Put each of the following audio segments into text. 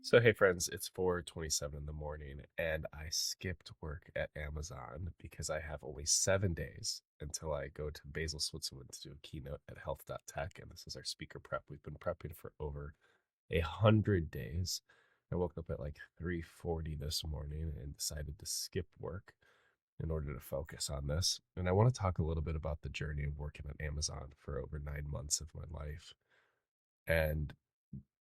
So hey friends, it's 4:27 in the morning and I skipped work at Amazon because I have only 7 days until I go to Basel, Switzerland to do a keynote at Health.tech. And this is our speaker prep. We've been prepping for over 100 days. I woke up at like 3:40 this morning and decided to skip work in order to focus on this. And I want to talk a little bit about the journey of working at Amazon for over 9 months of my life. And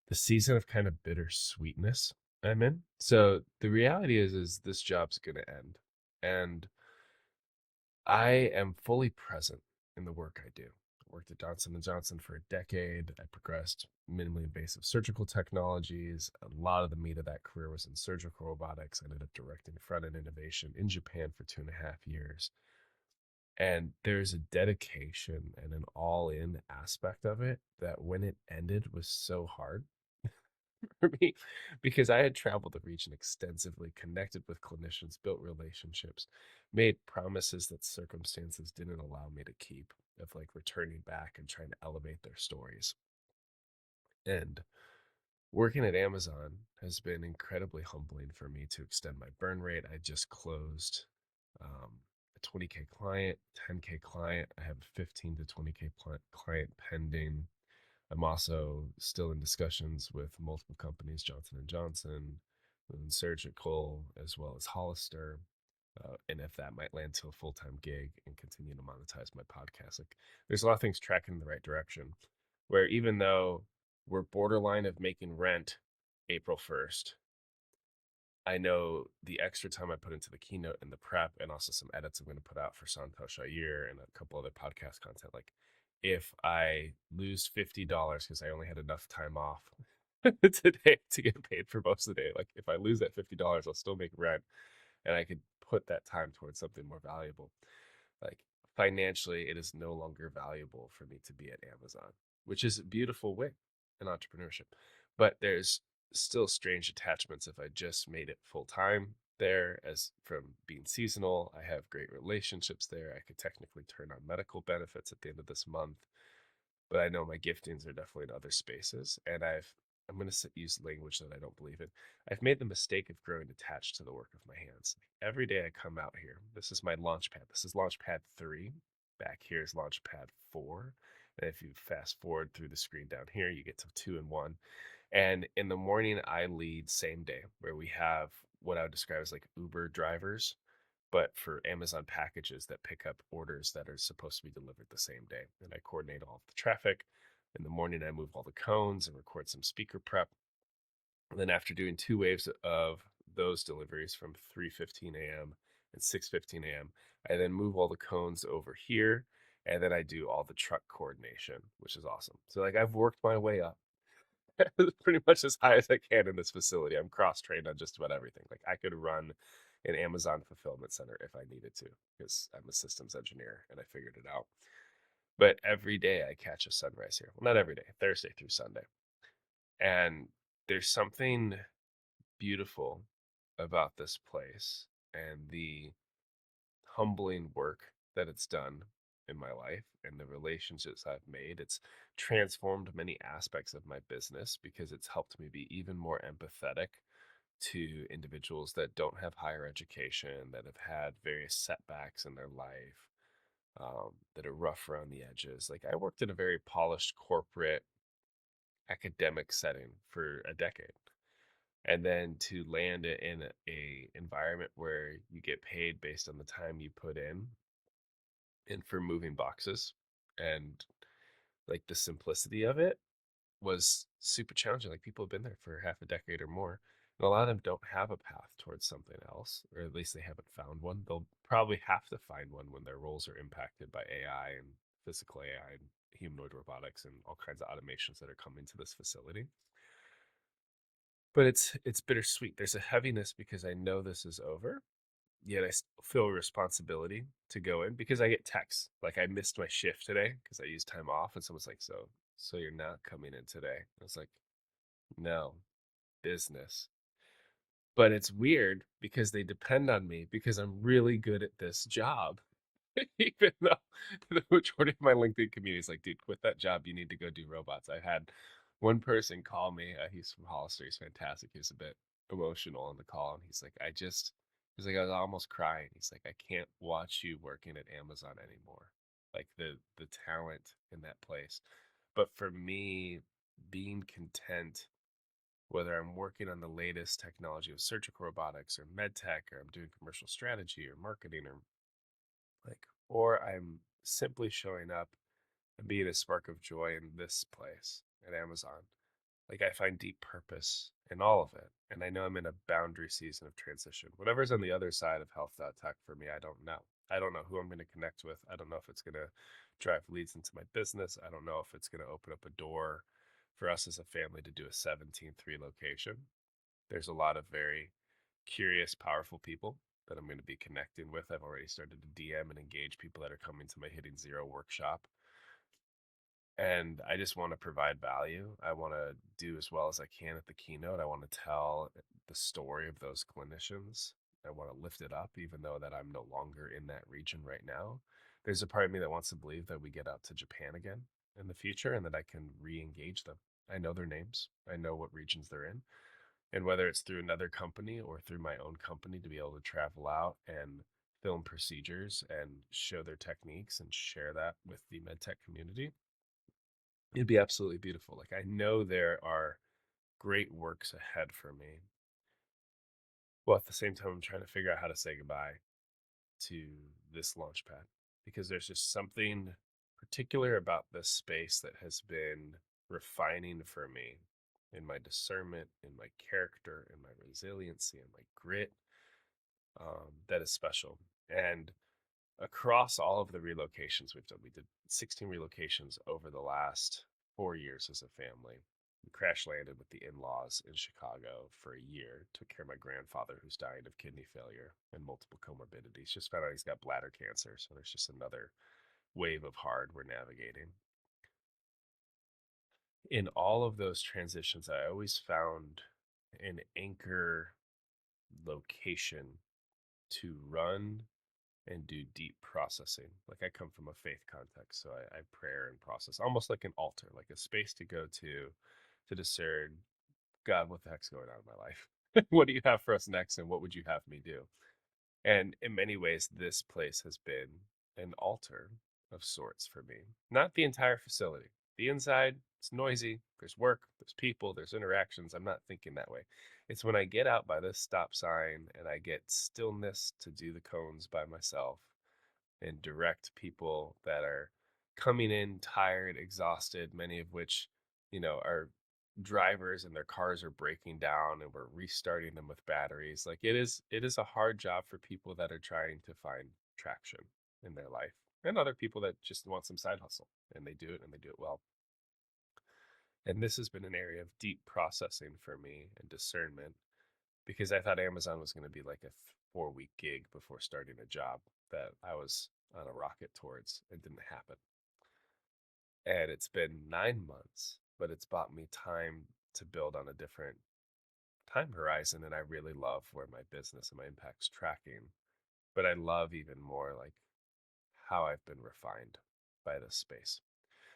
the season of kind of bittersweetness I'm in. So the reality is this job's going to end, and I am fully present in the work I do. I worked at Johnson and Johnson for a decade. I progressed minimally invasive surgical technologies. A lot of the meat of that career was in surgical robotics. I ended up directing front end innovation in Japan for 2.5 years. And there's a dedication and an all in aspect of it that when it ended was so hard for me because I had traveled the region extensively, connected with clinicians, built relationships, made promises that circumstances didn't allow me to keep, of like returning back and trying to elevate their stories. And working at Amazon has been incredibly humbling for me to extend my burn rate. I just closed a 20K client, 10K client. I have a 15 to 20K client pending. I'm also still in discussions with multiple companies, Johnson and Johnson, and Surgical, as well as Hollister, and if that might land to a full-time gig and continue to monetize my podcast. Like, there's a lot of things tracking in the right direction. Where even though we're borderline of making rent April 1st, I know the extra time I put into the keynote and the prep and also some edits I'm going to put out for Santosh Ayer and a couple other podcast content. Like if I lose $50 because I only had enough time off today to get paid for most of the day, like if I lose that $50, I'll still make rent and I could put that time towards something more valuable. Like financially, it is no longer valuable for me to be at Amazon, which is a beautiful way in entrepreneurship. But there's still strange attachments if I just made it full time there, as from being seasonal. I have great relationships there. I could technically turn on medical benefits at the end of this month, but I know my giftings are definitely in other spaces. And I'm going to use language that I don't believe in. I've made the mistake of growing attached to the work of my hands. Every day I come out here, this is my launch pad. This is launch pad 3. Back here is launch pad 4. And if you fast forward through the screen down here, you get to 2 and 1. And in the morning, I lead same day, where we have what I would describe as like Uber drivers, but for Amazon packages that pick up orders that are supposed to be delivered the same day. And I coordinate all of the traffic. In the morning, I move all the cones and record some speaker prep. And then after doing 2 waves of those deliveries from 3:15 a.m. and 6:15 a.m., I then move all the cones over here, and then I do all the truck coordination, which is awesome. So like I've worked my way up pretty much as high as I can in this facility. I'm cross trained on just about everything. Like I could run an Amazon fulfillment center if I needed to, because I'm a systems engineer and I figured it out. But every day I catch a sunrise here. Well, not every day, Thursday through Sunday. And there's something beautiful about this place and the humbling work that it's done in my life and the relationships I've made. It's transformed many aspects of my business because it's helped me be even more empathetic to individuals that don't have higher education, that have had various setbacks in their life, that are rough around the edges. Like I worked in a very polished corporate academic setting for a decade. And then to land in a environment where you get paid based on the time you put in and for moving boxes and like the simplicity of it was super challenging. Like people have been there for half a decade or more, and a lot of them don't have a path towards something else, or at least they haven't found one. They'll probably have to find one when their roles are impacted by AI and physical AI and humanoid robotics and all kinds of automations that are coming to this facility. But it's bittersweet. There's a heaviness because I know this is over, yet I still feel a responsibility to go in because I get texts like I missed my shift today because I used time off, and someone's like, "So you're not coming in today?" I was like, "No, business." But it's weird because they depend on me because I'm really good at this job. Even though the majority of my LinkedIn community is like, dude, quit that job. You need to go do robots. I've had One person called me. He's from Hollister. He's fantastic. He was a bit emotional on the call, and he's like, I was almost crying. He's like, I can't watch you working at Amazon anymore. Like the talent in that place. But for me, being content, whether I'm working on the latest technology of surgical robotics or med tech, or I'm doing commercial strategy or marketing, or I'm simply showing up and being a spark of joy in this place at Amazon. Like I find deep purpose in all of it. And I know I'm in a boundary season of transition. Whatever's on the other side of Health.tech for me, I don't know. I don't know who I'm going to connect with. I don't know if it's going to drive leads into my business. I don't know if it's going to open up a door for us as a family to do a 17th relocation. There's a lot of very curious, powerful people that I'm going to be connecting with. I've already started to DM and engage people that are coming to my Hitting Zero workshop. And I just want to provide value. I want to do as well as I can at the keynote. I want to tell the story of those clinicians. I want to lift it up, even though that I'm no longer in that region right now. There's a part of me that wants to believe that we get out to Japan again in the future and that I can re-engage them. I know their names. I know what regions they're in. And whether it's through another company or through my own company to be able to travel out and film procedures and show their techniques and share that with the medtech community, it'd be absolutely beautiful. Like I know there are great works ahead for me. Well, at the same time, I'm trying to figure out how to say goodbye to this launch pad because there's just something particular about this space that has been refining for me in my discernment, in my character, in my resiliency, in my grit, that is special. And across all of the relocations we've done, we did 16 relocations over the last 4 years as a family. We crash landed with the in-laws in Chicago for a year, took care of my grandfather who's dying of kidney failure and multiple comorbidities. Just found out he's got bladder cancer. So there's just another wave of hard we're navigating. In all of those transitions, I always found an anchor location to run and do deep processing. Like I come from a faith context, so I prayer and process almost like an altar, like a space to go to discern, God, what the heck's going on in my life? What do you have for us next, and what would you have me do? And in many ways, this place has been an altar of sorts for me. Not the entire facility. The inside, it's noisy. There's work, there's people, there's interactions. I'm not thinking that way. It's when I get out by this stop sign and I get stillness to do the cones by myself and direct people that are coming in tired, exhausted, many of which, are drivers and their cars are breaking down and we're restarting them with batteries. Like it is a hard job for people that are trying to find traction in their life and other people that just want some side hustle and they do it and they do it well. And this has been an area of deep processing for me and discernment because I thought Amazon was going to be like a 4-week gig before starting a job that I was on a rocket towards. It didn't happen. And it's been 9 months, but it's bought me time to build on a different time horizon. And I really love where my business and my impact's tracking. But I love even more like how I've been refined by this space.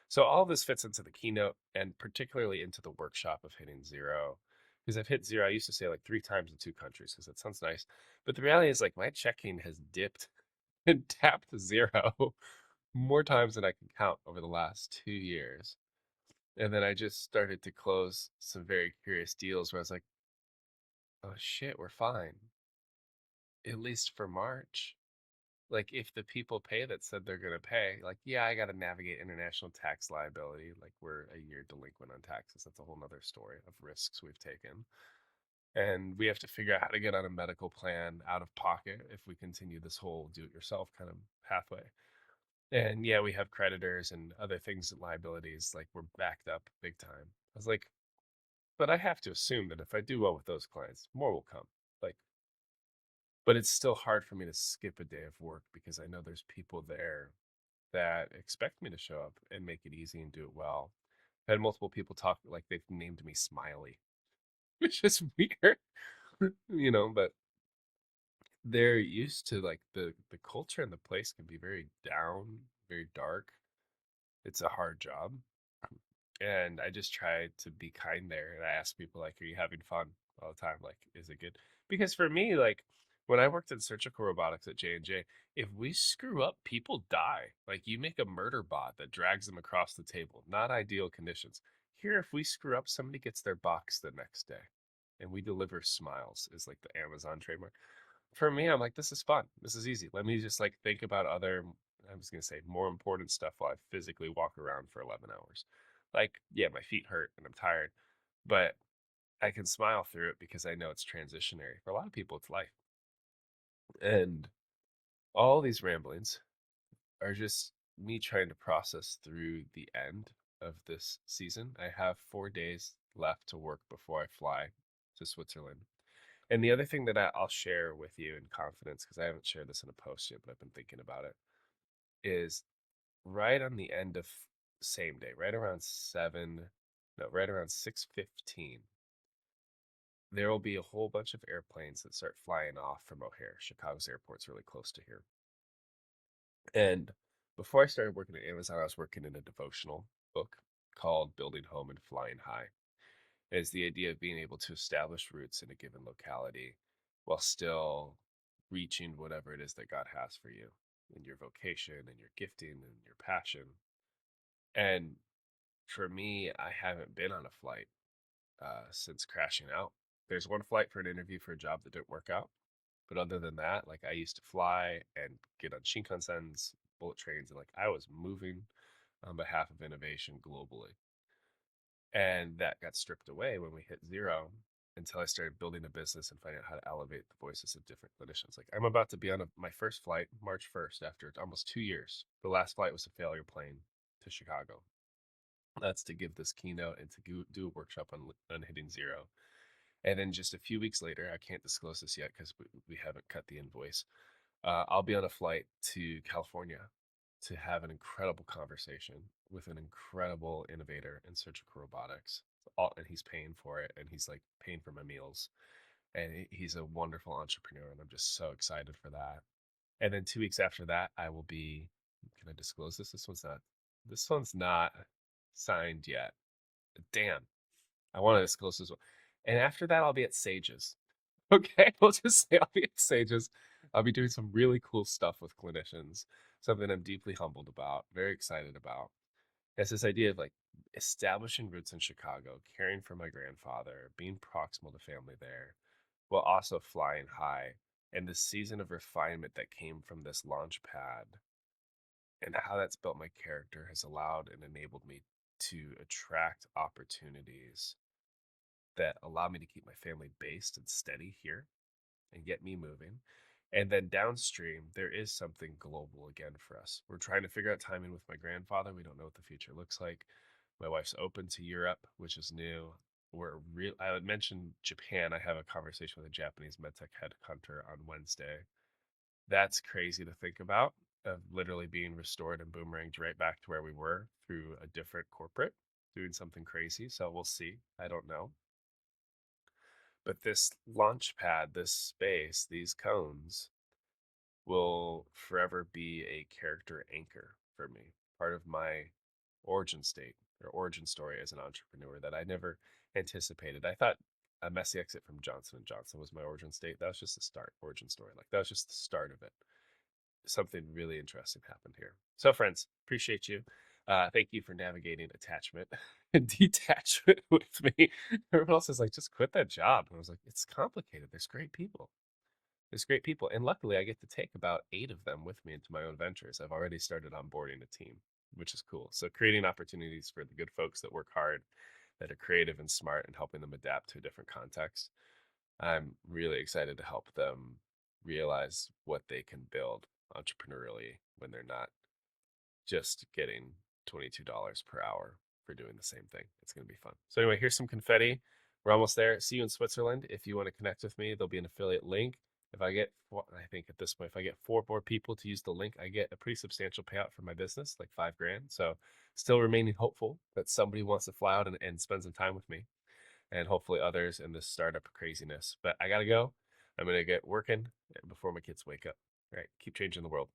So all of this fits into the keynote and particularly into the workshop of hitting zero. Because I've hit zero, I used to say like 3 times in 2 countries because that sounds nice. But the reality is like my checking has dipped and tapped zero more times than I can count over the last 2 years. And then I just started to close some very curious deals where I was like, oh shit, we're fine. At least for March. Like if the people pay that said they're gonna pay, like, yeah, I gotta navigate international tax liability. Like we're a year delinquent on taxes. That's a whole nother story of risks we've taken. And we have to figure out how to get on a medical plan out of pocket if we continue this whole do-it-yourself kind of pathway. And yeah, we have creditors and other things and liabilities, like we're backed up big time. I was like, but I have to assume that if I do well with those clients, more will come. Like, but it's still hard for me to skip a day of work because I know there's people there that expect me to show up and make it easy and do it well. I had multiple people talk like they've named me Smiley, which is weird, but they're used to like the culture and the place can be very down, very dark. It's a hard job. And I just try to be kind there. And I ask people, like, are you having fun all the time? Like, is it good? Because for me, like, when I worked in surgical robotics at J&J, if we screw up, people die. Like, you make a murder bot that drags them across the table. Not ideal conditions. Here, if we screw up, somebody gets their box the next day. And we deliver smiles, is like the Amazon trademark. For me, I'm like, this is fun. This is easy. Let me just like think about other, I was gonna say more important stuff while I physically walk around for 11 hours. Like, yeah, my feet hurt and I'm tired, but I can smile through it because I know it's transitionary. For a lot of people, it's life. And all these ramblings are just me trying to process through the end of this season. I have 4 days left to work before I fly to Switzerland. And the other thing that I'll share with you in confidence, because I haven't shared this in a post yet, but I've been thinking about it, is right on the end of same day, right around 7, no, right around 6:15, there will be a whole bunch of airplanes that start flying off from O'Hare. Chicago's airport's really close to here. And before I started working at Amazon, I was working in a devotional book called Building Home and Flying High. Is the idea of being able to establish roots in a given locality while still reaching whatever it is that God has for you in your vocation and your gifting and your passion. And for me, I haven't been on a flight since crashing out. There's one flight for an interview for a job that didn't work out. But other than that, like I used to fly and get on Shinkansens, bullet trains, and like I was moving on behalf of innovation globally. And that got stripped away when we hit zero until I started building a business and finding out how to elevate the voices of different clinicians. Like I'm about to be on my first flight March 1st after almost 2 years. The last flight was a failure plane to Chicago. That's to give this keynote and to do a workshop on hitting zero. And then just a few weeks later, I can't disclose this yet because we haven't cut the invoice. I'll be on a flight to California to have an incredible conversation with an incredible innovator in surgical robotics. And he's paying for it, and he's like paying for my meals. And he's a wonderful entrepreneur, and I'm just so excited for that. And then 2 weeks after that, I will be. Can I disclose this? This one's not. This one's not signed yet. Damn, I want to disclose this one. And after that, I'll be at Sages. Okay, we'll just say I'll be at Sages. I'll be doing some really cool stuff with clinicians, something I'm deeply humbled about, very excited about. It's this idea of like establishing roots in Chicago, caring for my grandfather, being proximal to family there, while also flying high. And the season of refinement that came from this launch pad and how that's built my character has allowed and enabled me to attract opportunities that allow me to keep my family based and steady here and get me moving. And then downstream, there is something global again for us. We're trying to figure out timing with my grandfather. We don't know what the future looks like. My wife's open to Europe, which is new. I would mention Japan. I have a conversation with a Japanese medtech headhunter on Wednesday. That's crazy to think about, of literally being restored and boomeranged right back to where we were through a different corporate doing something crazy. So we'll see. I don't know. But this launch pad, this space, these cones will forever be a character anchor for me, part of my origin state or origin story as an entrepreneur that I never anticipated. I thought a messy exit from Johnson and Johnson was my origin state. That was just the start, origin story. Like that was just the start of it. Something really interesting happened here. So, friends, appreciate you. Thank you for navigating attachment and detachment with me. Everyone else is like, just quit that job. And I was like, it's complicated. There's great people. There's great people. And luckily, I get to take about 8 of them with me into my own ventures. I've already started onboarding a team, which is cool. So, creating opportunities for the good folks that work hard, that are creative and smart, and helping them adapt to a different context. I'm really excited to help them realize what they can build entrepreneurially when they're not just getting $22 per hour for doing the same thing. It's going to be fun. So, anyway, here's some confetti. We're almost there. See you in Switzerland. If you want to connect with me, there'll be an affiliate link. If I get, I think at this point, if I get 4 more people to use the link, I get a pretty substantial payout for my business, like 5 grand. So, still remaining hopeful that somebody wants to fly out and spend some time with me, and hopefully others in this startup craziness. But I got to go. I'm going to get working before my kids wake up. All right. Keep changing the world.